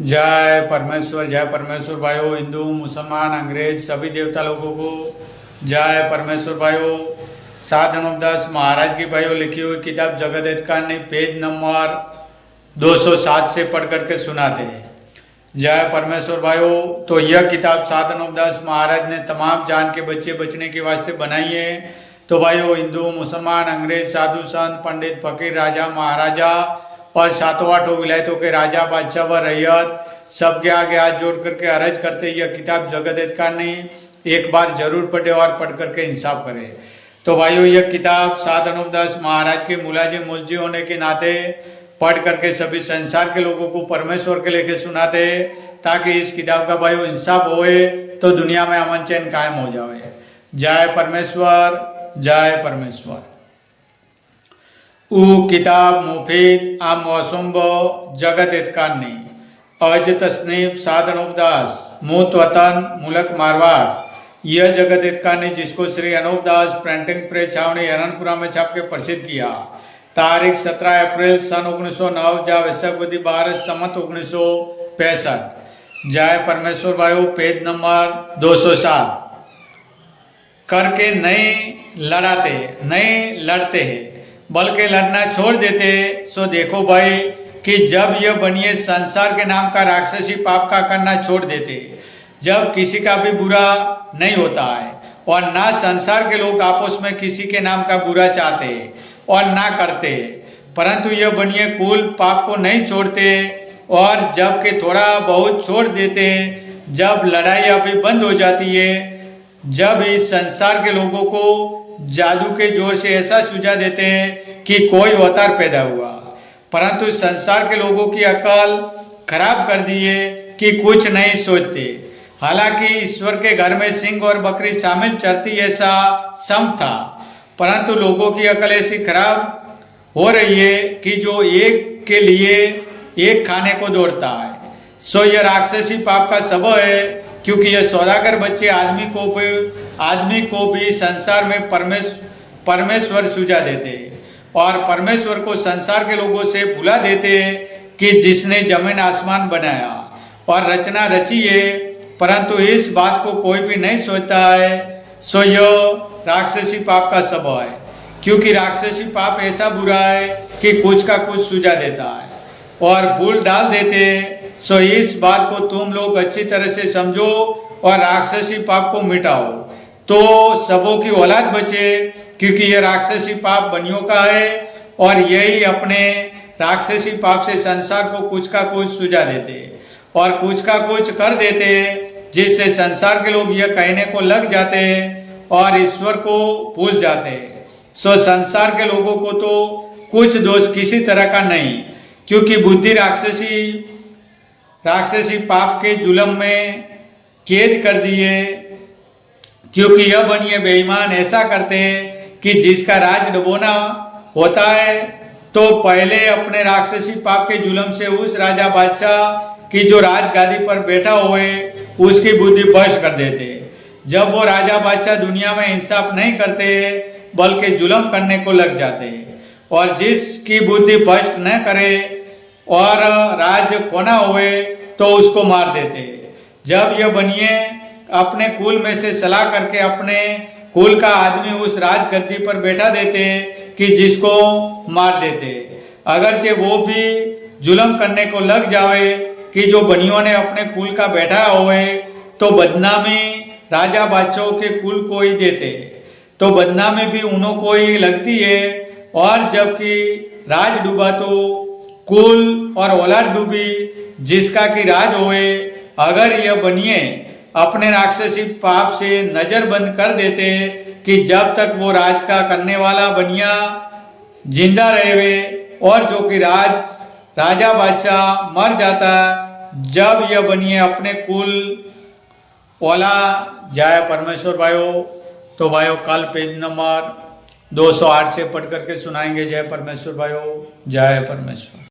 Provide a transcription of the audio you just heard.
जय परमेश्वर भाइयों, हिंदू मुसलमान अंग्रेज सभी देवता लोगों को जय परमेश्वर भाइयों। सात दास महाराज की भाइयों लिखी हुई किताब जगत हित कहानी पेज नंबर 207 से पढ़ करके सुनाते हैं। जय परमेश्वर भाइयों। तो यह किताब सात दास महाराज ने तमाम जान के बच्चे बचने के वास्ते बनाई है। तो भाइयों, हिंदू मुसलमान अंग्रेज साधु संत पंडित फकीर राजा महाराजा और सातों आठों विलायतों के राजा बादशाह व रैयत सबके आगे हाथ जोड़ करके अर्ज करते यह किताब जगत हित कहानी एक बार जरूर पढ़े और पढ़ करके इंसाफ करे। तो भाइयों, यह किताब सात दास महाराज के मुलजी होने के नाते पढ़ करके सभी संसार के लोगों को परमेश्वर के लेके सुनाते ताकि इस किताब का भाइयों इंसाफ होए तो दुनिया में अमन चैन कायम हो जाए। जय परमेश्वर, जय परमेश्वर। किताब मुफीद आम मौसुम जगत हित कहानी अज तस्नीफ सात दास मूत वतन मुलक मारवाड़। यह जगत हित कहानी जिसको श्री अनूप दास प्रिंटिंग प्रेस छावनी हरनपुरा में छाप के प्रसिद्ध किया। तारीख 17 अप्रैल सन 1909 जा वैशाखवती 12 सम्मत 1965। जय परमेश्वर भाइयों। Page number 207। करके नहीं लड़ते हैं बल्कि लड़ना छोड़ देते। सो देखो भाई कि जब यह बनिए संसार के नाम का राक्षसी पाप का करना छोड़ देते, जब किसी का भी बुरा नहीं होता है और ना संसार के लोग आपस में किसी के नाम का बुरा चाहते और ना करते, परंतु यह बनिए कुल पाप को नहीं छोड़ते और जब के थोड़ा बहुत छोड़ देते, जब लड़ाई अभी बंद हो जाती है, जब इस संसार के लोगों को जादू के जोर से ऐसा सुझा देते हैं कि कोई अवतार पैदा हुआ, परंतु संसार के लोगों की अकल खराब कर दिए कि कुछ नहीं सोचते। हालांकि ईश्वर के घर में सिंह और बकरी शामिल चरती ऐसा सम था, परंतु लोगों की अकल ऐसी खराब हो रही है कि जो एक के लिए एक खाने को दौड़ता है। सो यह राक्षसी पाप का सबब है, क्योंकि यह सौदागर बच्चे आदमी को भी संसार में परमेश्वर सुझा देते और परमेश्वर को संसार के लोगों से भुला देते कि जिसने जमीन आसमान बनाया और रचना रची है, परंतु इस बात को कोई भी नहीं सोचता है। सो यह राक्षसी पाप का सबब है, क्योंकि राक्षसी पाप ऐसा बुरा है कि कुछ का कुछ सुझा देता है और भूल डाल देते। सो इस बात को तुम लोग अच्छी तरह से समझो और राक्षसी पाप को मिटाओ तो सबों की औलाद बचे, क्योंकि यह राक्षसी पाप बनियों का है और यही अपने राक्षसी पाप से संसार को कुछ का कुछ सुझा देते और कुछ का कुछ कर देते, जिससे संसार के लोग यह कहने को लग जाते और ईश्वर को भूल जाते। सो संसार के लोगों को तो कुछ दोष किसी तरह का नहीं, क्योंकि बुद्धि राक्षसी पाप के जुलम में कैद कर दिए। क्योंकि यह बनिए बेईमान ऐसा करते कि जिसका राज डुबोना होता है तो पहले अपने राक्षसी पाप के जुलम से उस राजा बादशाह की जो राजगादी पर बैठा हुए उसकी बुद्धि भ्रष्ट कर देते। जब वो राजा बादशाह दुनिया में इंसाफ नहीं करते बल्कि जुलम करने को लग जाते और जिसकी बुद्धि भ्रष्ट न करे और राज खोना हुए तो उसको मार देते। जब यह बनिए अपने कुल में से सलाह करके अपने कुल का आदमी उस राजगद्दी पर बैठा देते कि जिसको मार देते, अगरचे वो भी जुल्म करने को लग जावे कि जो बनियों ने अपने कुल का बैठा हुए तो बदनामी राजा बादशाहों के कुल को ही देते, तो बदनामी भी उन्हों को ही लगती है। और जबकि राज डूबा तो कुल और औलाद डूबी जिसका कि राज होए। अगर यह बनिए अपने राक्षसी पाप से नजर बंद कर देते कि जब तक वो राज का करने वाला बनिया जिंदा रहे और जो कि राजा बादशाह मर जाता, जब यह बनिए अपने कुल ओला। जय परमेश्वर भाइयों। तो भाइयों, कल पेज नंबर 208 से पढ़ करके सुनाएंगे। जय परमेश्वर भाइयों, जय परमेश्वर।